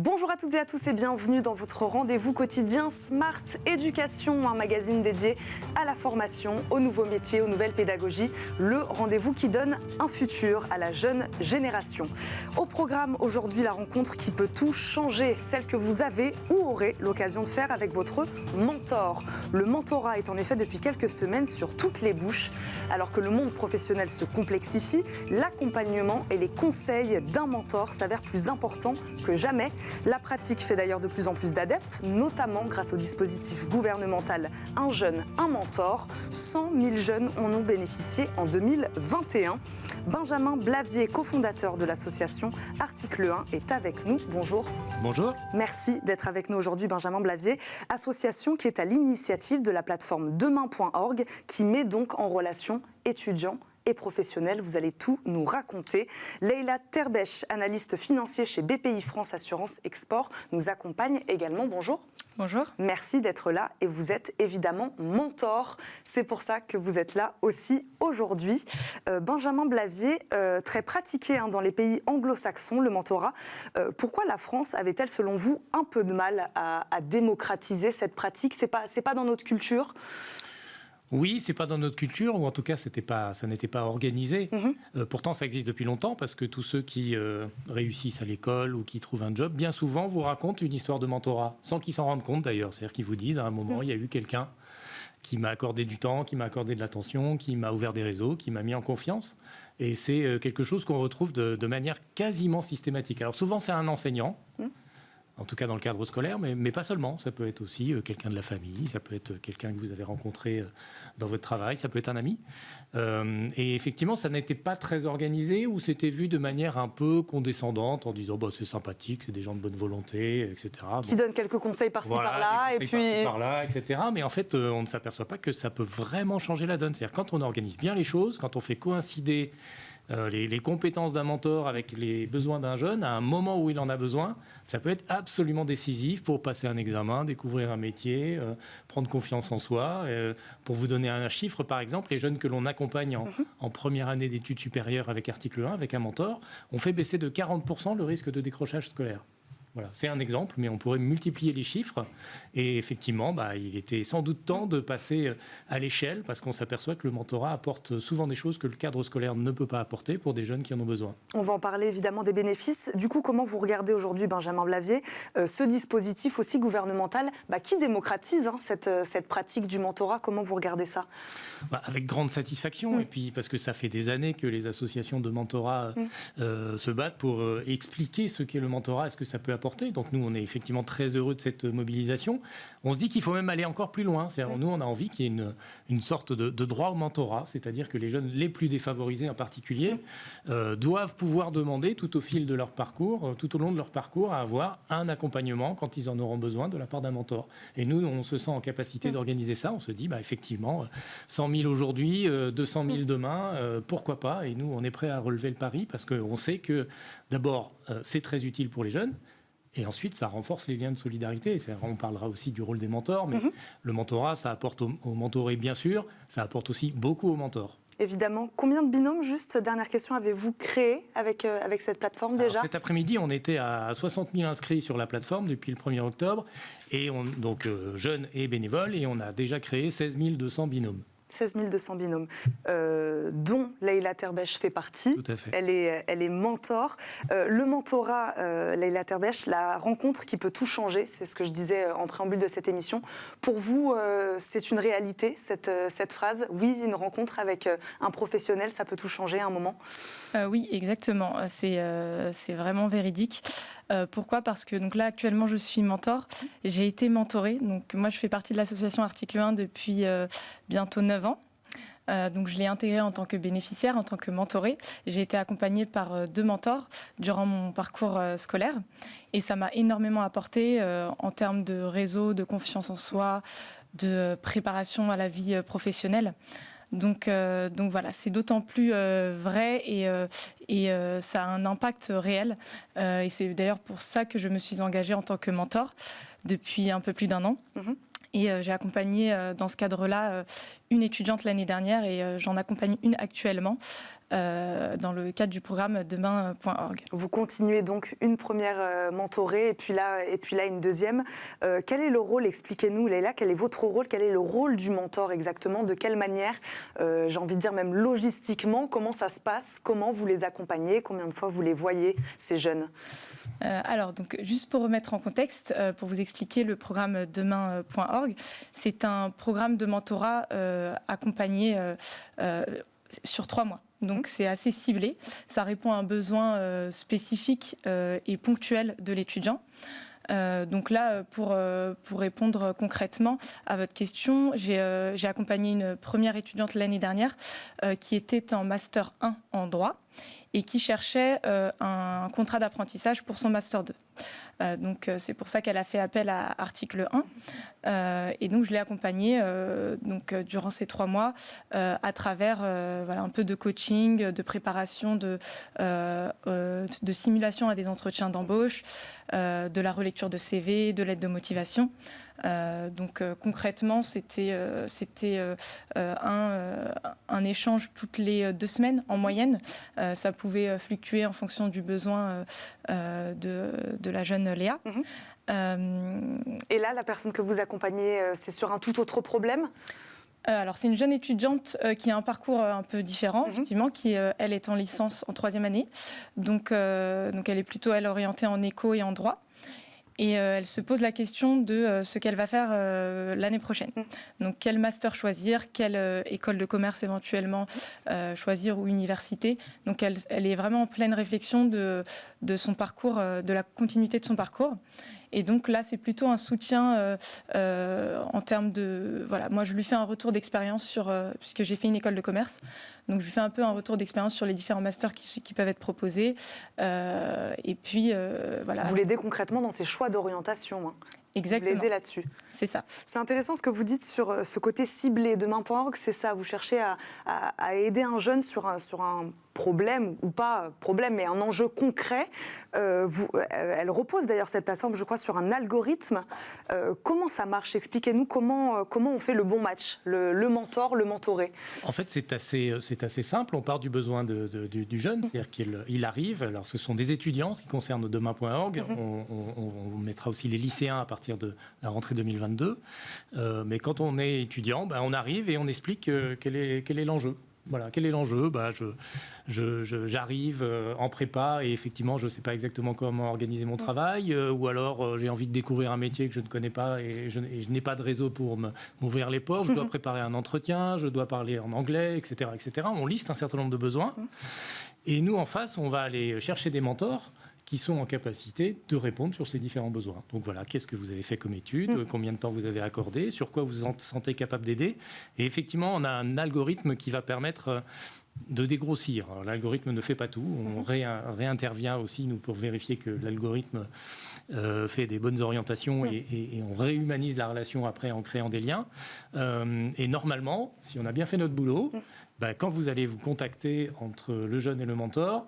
Bonjour à toutes et à tous et bienvenue dans votre rendez-vous quotidien Smart Éducation, un magazine dédié à la formation, aux nouveaux métiers, aux nouvelles pédagogies, le rendez-vous qui donne un futur à la jeune génération. Au programme aujourd'hui, la rencontre qui peut tout changer, celle que vous avez ou aurez l'occasion de faire avec votre mentor. Le mentorat est en effet depuis quelques semaines sur toutes les bouches. Alors que le monde professionnel se complexifie, l'accompagnement et les conseils d'un mentor s'avèrent plus importants que jamais. La pratique fait d'ailleurs de plus en plus d'adeptes, notamment grâce au dispositif gouvernemental Un jeune, un mentor. 100 000 jeunes en ont bénéficié en 2021. Benjamin Blavier, cofondateur de l'association Article 1, est avec nous. Bonjour. Bonjour. Merci d'être avec nous aujourd'hui, Benjamin Blavier. Association qui est à l'initiative de la plateforme demain.org qui met donc en relation étudiants et professionnels. Vous allez tout nous raconter. Leïla Terbesh, analyste financier chez BPI France Assurance Export, nous accompagne également. Bonjour. Bonjour. Merci d'être là et vous êtes évidemment mentor. C'est pour ça que vous êtes là aussi aujourd'hui. Benjamin Blavier, très pratiqué dans les pays anglo-saxons, le mentorat. Pourquoi la France avait-elle, selon vous, un peu de mal à démocratiser cette pratique ? C'est pas dans notre culture ? Oui, c'est pas dans notre culture, ou en tout cas, ça n'était pas organisé. Pourtant, ça existe depuis longtemps, parce que tous ceux qui réussissent à l'école ou qui trouvent un job, bien souvent vous racontent une histoire de mentorat, sans qu'ils s'en rendent compte d'ailleurs. C'est-à-dire qu'ils vous disent, à un moment, il y a eu quelqu'un qui m'a accordé du temps, qui m'a accordé de l'attention, qui m'a ouvert des réseaux, qui m'a mis en confiance. Et c'est quelque chose qu'on retrouve de manière quasiment systématique. Alors souvent, c'est un enseignant. En tout cas dans le cadre scolaire, mais pas seulement. Ça peut être aussi quelqu'un de la famille, ça peut être quelqu'un que vous avez rencontré dans votre travail, ça peut être un ami. Et effectivement, ça n'était pas très organisé ou c'était vu de manière un peu condescendante en disant c'est sympathique, c'est des gens de bonne volonté, etc. Qui donnent quelques conseils par-ci par-là. Et puis par-là, etc. Mais en fait, on ne s'aperçoit pas que ça peut vraiment changer la donne. C'est-à-dire quand on organise bien les choses, quand on fait coïncider les compétences d'un mentor avec les besoins d'un jeune, à un moment où il en a besoin, ça peut être absolument décisif pour passer un examen, découvrir un métier, prendre confiance en soi. Pour vous donner un chiffre, par exemple, les jeunes que l'on accompagne en première année d'études supérieures avec Article 1, avec un mentor, on fait baisser de 40% le risque de décrochage scolaire. Voilà, c'est un exemple, mais on pourrait multiplier les chiffres. Et effectivement, il était sans doute temps de passer à l'échelle, parce qu'on s'aperçoit que le mentorat apporte souvent des choses que le cadre scolaire ne peut pas apporter pour des jeunes qui en ont besoin. On va en parler évidemment des bénéfices. Du coup, comment vous regardez aujourd'hui, Benjamin Blavier, ce dispositif aussi gouvernemental qui démocratise cette pratique du mentorat? Comment vous regardez ça? Avec grande satisfaction, et puis parce que ça fait des années que les associations de mentorat se battent pour expliquer ce qu'est le mentorat et ce que ça peut apporter. Donc nous, on est effectivement très heureux de cette mobilisation. On se dit qu'il faut même aller encore plus loin. C'est-à-dire, nous, on a envie qu'il y ait une sorte de droit au mentorat, c'est-à-dire que les jeunes les plus défavorisés en particulier doivent pouvoir demander tout au fil de leur parcours, tout au long de leur parcours, à avoir un accompagnement quand ils en auront besoin de la part d'un mentor. Et nous, on se sent en capacité d'organiser ça. On se dit, effectivement, 100 000 aujourd'hui, 200 000 demain, pourquoi pas? Et nous, on est prêts à relever le pari parce qu'on sait que, d'abord, c'est très utile pour les jeunes. Et ensuite, ça renforce les liens de solidarité. On parlera aussi du rôle des mentors, mais le mentorat, ça apporte aux mentorés, bien sûr, ça apporte aussi beaucoup aux mentors. Évidemment. Combien de binômes, juste dernière question, avez-vous créé avec cette plateforme déjà? Cet après-midi, on était à 60 000 inscrits sur la plateforme depuis le 1er octobre, et donc jeunes et bénévoles, et on a déjà créé 16 200 binômes. 16 200 binômes, dont Leïla Terbesh fait partie. Tout à fait. Elle est mentor. Le mentorat, Leïla Terbesh, la rencontre qui peut tout changer, c'est ce que je disais en préambule de cette émission. Pour vous, c'est une réalité, cette phrase? Oui, une rencontre avec un professionnel, ça peut tout changer à un moment? Oui, exactement. C'est vraiment véridique. Pourquoi ? Parce que donc là, actuellement, je suis mentor. J'ai été mentorée. Donc, moi, je fais partie de l'association Article 1 depuis bientôt 9 ans. Donc, je l'ai intégrée en tant que bénéficiaire, en tant que mentorée. J'ai été accompagnée par 2 mentors durant mon parcours scolaire. Et ça m'a énormément apporté en termes de réseau, de confiance en soi, de préparation à la vie professionnelle. Donc voilà, c'est d'autant plus vrai et ça a un impact réel. Et c'est d'ailleurs pour ça que je me suis engagée en tant que mentor depuis un peu plus d'1 an. Et j'ai accompagné dans ce cadre-là une étudiante l'année dernière et j'en accompagne une actuellement dans le cadre du programme demain.org. Vous continuez donc une première mentorée et puis là une deuxième. Quel est le rôle, expliquez-nous Leïla, quel est votre rôle, quel est le rôle du mentor exactement, de quelle manière, j'ai envie de dire même logistiquement, comment ça se passe, comment vous les accompagnez, combien de fois vous les voyez, ces jeunes? Alors, donc, juste pour remettre en contexte, pour vous expliquer le programme demain.org, c'est un programme de mentorat accompagné sur 3 mois. Donc, c'est assez ciblé. Ça répond à un besoin spécifique et ponctuel de l'étudiant. Donc là, pour répondre concrètement à votre question, j'ai accompagné une première étudiante l'année dernière qui était en Master 1 en droit et qui cherchait un contrat d'apprentissage pour son Master 2. Donc c'est pour ça qu'elle a fait appel à article 1. Et donc je l'ai accompagnée durant ces 3 mois à travers un peu de coaching, de préparation, de simulation à des entretiens d'embauche, de la relecture de CV, de l'aide de motivation. Concrètement, c'était un échange toutes les 2 semaines en moyenne. Ça pouvait fluctuer en fonction du besoin de la jeune Léa. Et là, la personne que vous accompagnez, c'est sur un tout autre problème ? Alors, c'est une jeune étudiante qui a un parcours un peu différent, effectivement, qui, elle, est en licence en 3e année. Donc elle est plutôt, elle, orientée en éco et en droit. Et elle se pose la question de ce qu'elle va faire l'année prochaine. Donc, quel master choisir, quelle école de commerce éventuellement choisir ou université. Donc, elle est vraiment en pleine réflexion de son parcours, de la continuité de son parcours. Et donc là, c'est plutôt un soutien en termes de... Voilà, moi, je lui fais un retour d'expérience puisque j'ai fait une école de commerce. Donc, je lui fais un peu un retour d'expérience sur les différents masters qui peuvent être proposés. Et puis, voilà. Vous l'aidez concrètement dans ses choix d'orientation. Hein. Exactement. Vous l'aidez là-dessus. C'est ça. C'est intéressant ce que vous dites sur ce côté ciblé. Demain.org, c'est ça. Vous cherchez à aider un jeune sur un problème, ou pas problème, mais un enjeu concret. Elle repose d'ailleurs cette plateforme, je crois, sur un algorithme. Comment ça marche ? Expliquez-nous comment on fait le bon match, le mentor, le mentoré. En fait, c'est assez simple. On part du besoin du jeune, c'est-à-dire qu'il arrive. Alors, ce sont des étudiants, ce qui concerne demain.org. On mettra aussi les lycéens à partir de la rentrée 2022. Mais quand on est étudiant, on arrive et on explique quel est l'enjeu. Voilà, quel est l'enjeu ? J'arrive en prépa et effectivement, je ne sais pas exactement comment organiser mon travail, ou alors j'ai envie de découvrir un métier que je ne connais pas et je n'ai pas de réseau pour m'ouvrir les portes. Je dois préparer un entretien, je dois parler en anglais, etc., etc. On liste un certain nombre de besoins. Et nous, en face, on va aller chercher des mentors qui sont en capacité de répondre sur ces différents besoins. Donc voilà, qu'est-ce que vous avez fait comme étude, combien de temps vous avez accordé, sur quoi vous vous sentez capable d'aider. Et effectivement, on a un algorithme qui va permettre de dégrossir. Alors, l'algorithme ne fait pas tout. On réintervient aussi, nous, pour vérifier que l'algorithme fait des bonnes orientations et on réhumanise la relation après en créant des liens. Et normalement, si on a bien fait notre boulot, quand vous allez vous contacter entre le jeune et le mentor,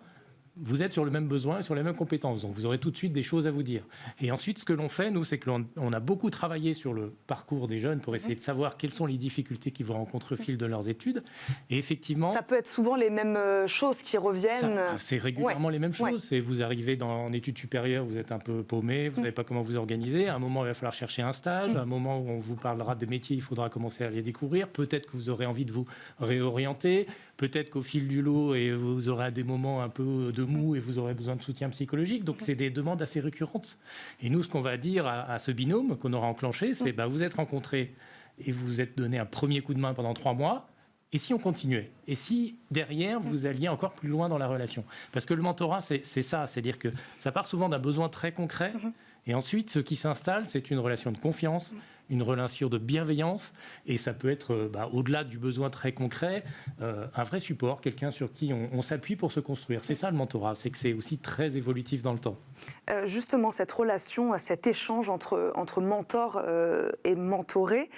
vous êtes sur le même besoin et sur les mêmes compétences. Donc, vous aurez tout de suite des choses à vous dire. Et ensuite, ce que l'on fait, nous, c'est que l'on a beaucoup travaillé sur le parcours des jeunes pour essayer de savoir quelles sont les difficultés qu'ils vont rencontrer au fil de leurs études. Et effectivement... Ça peut être souvent les mêmes choses qui reviennent. C'est régulièrement les mêmes choses. C'est vous arrivez en études supérieures, vous êtes un peu paumé, vous ne savez pas comment vous organiser. À un moment, il va falloir chercher un stage. À un moment où on vous parlera des métiers, il faudra commencer à les découvrir. Peut-être que vous aurez envie de vous réorienter. Peut-être qu'au fil du lot, et vous aurez des moments un peu de mou et vous aurez besoin de soutien psychologique. Donc, c'est des demandes assez récurrentes. Et nous, ce qu'on va dire à ce binôme qu'on aura enclenché, c'est vous êtes rencontrés et vous vous êtes donné un premier coup de main pendant 3 mois. Et si on continuait ? Et si, derrière, vous alliez encore plus loin dans la relation ? Parce que le mentorat, c'est ça. C'est-à-dire que ça part souvent d'un besoin très concret. Et ensuite, ce qui s'installe, c'est une relation de confiance, une relation de bienveillance. Et ça peut être, au-delà du besoin très concret, un vrai support, quelqu'un sur qui on s'appuie pour se construire. C'est ça le mentorat, c'est que c'est aussi très évolutif dans le temps. Justement, cette relation, cet échange entre mentor et mentoré,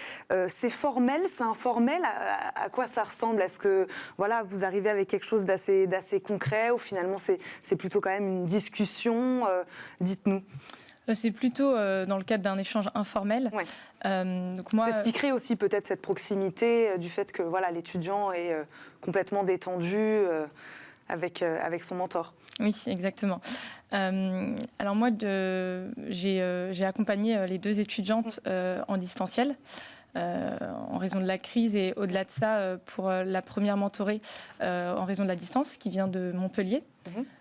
c'est formel, c'est informel. À quoi ça ressemble ? Est-ce que vous arrivez avec quelque chose d'assez concret ou finalement c'est plutôt quand même une discussion ? Dites-nous. C'est plutôt dans le cadre d'un échange informel. Donc moi, c'est ce qui crée aussi peut-être cette proximité du fait que voilà, l'étudiant est complètement détendu avec son mentor. Oui, exactement. Alors moi, j'ai accompagné les 2 étudiantes en distanciel. En raison de la crise et au-delà de ça, pour la première mentorée en raison de la distance qui vient de Montpellier.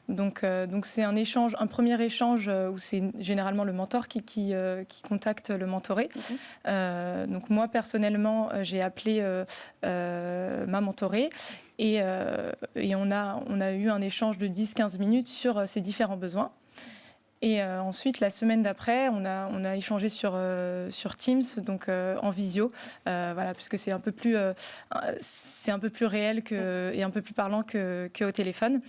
Donc c'est un premier échange où c'est généralement le mentor qui contacte le mentoré. Donc moi personnellement, j'ai appelé ma mentorée et on a eu un échange de 10-15 minutes sur ses différents besoins. Et ensuite, la semaine d'après, on a échangé sur Teams, donc en visio, voilà, puisque c'est un peu plus réel et un peu plus parlant qu'au téléphone.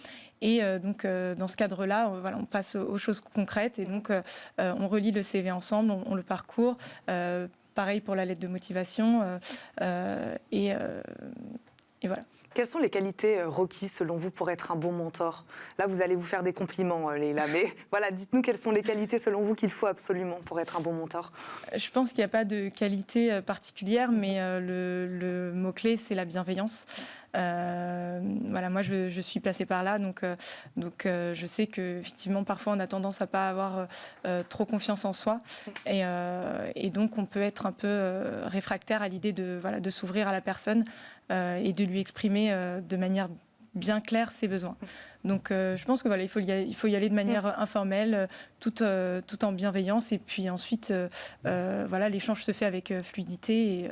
Et donc, dans ce cadre-là, voilà, on passe aux choses concrètes. Et donc, on relit le CV ensemble, on le parcourt. Pareil pour la lettre de motivation. Et voilà. Quelles sont les qualités requises selon vous pour être un bon mentor? Là, vous allez vous faire des compliments, Leïla, mais voilà, dites-nous quelles sont les qualités selon vous qu'il faut absolument pour être un bon mentor. Je pense qu'il n'y a pas de qualité particulière, mais le mot-clé, c'est la bienveillance. Voilà, moi, je suis passée par là, donc je sais qu'effectivement, parfois, on a tendance à pas avoir trop confiance en soi, et donc on peut être un peu réfractaire à l'idée de s'ouvrir à la personne et de lui exprimer de manière bien claire ses besoins. Donc je pense que voilà, il faut y aller de manière informelle, tout en bienveillance, et puis ensuite voilà, l'échange se fait avec fluidité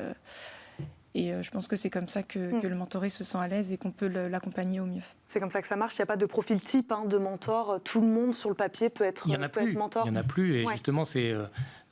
et je pense que c'est comme ça que le mentoré se sent à l'aise et qu'on peut l'accompagner au mieux. C'est comme ça que ça marche. Il n'y a pas de profil type de mentor. Tout le monde sur le papier peut être mentor. Il n'y en a plus. Et justement, c'est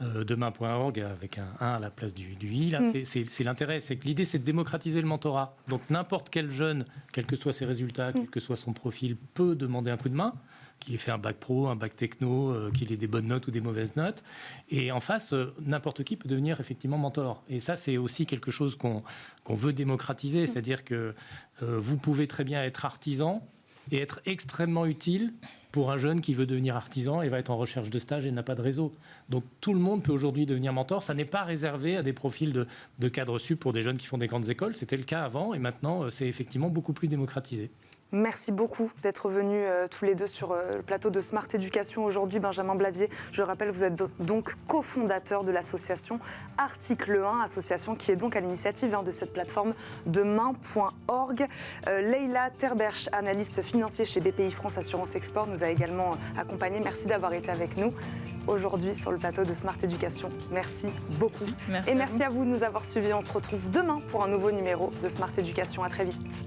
demain.org avec un 1 à la place du i. Là, c'est l'intérêt. C'est que l'idée, c'est de démocratiser le mentorat. Donc n'importe quel jeune, quels que soient ses résultats, quel que soit son profil, peut demander un coup de main. Qu'il ait fait un bac pro, un bac techno, qu'il ait des bonnes notes ou des mauvaises notes. Et en face, n'importe qui peut devenir effectivement mentor. Et ça, c'est aussi quelque chose qu'on veut démocratiser. C'est-à-dire que vous pouvez très bien être artisan et être extrêmement utile pour un jeune qui veut devenir artisan et va être en recherche de stage et n'a pas de réseau. Donc tout le monde peut aujourd'hui devenir mentor. Ça n'est pas réservé à des profils de cadres sup pour des jeunes qui font des grandes écoles. C'était le cas avant et maintenant, c'est effectivement beaucoup plus démocratisé. Merci beaucoup d'être venus tous les deux sur le plateau de Smart Éducation aujourd'hui. Benjamin Blavier, je le rappelle, vous êtes donc cofondateur de l'association Article 1, association qui est donc à l'initiative de cette plateforme demain.org. Leïla Terberch, analyste financier chez BPI France Assurance Export, nous a également accompagnés. Merci d'avoir été avec nous aujourd'hui sur le plateau de Smart Éducation. Merci beaucoup. Merci et merci à vous de nous avoir suivis. On se retrouve demain pour un nouveau numéro de Smart Éducation. À très vite.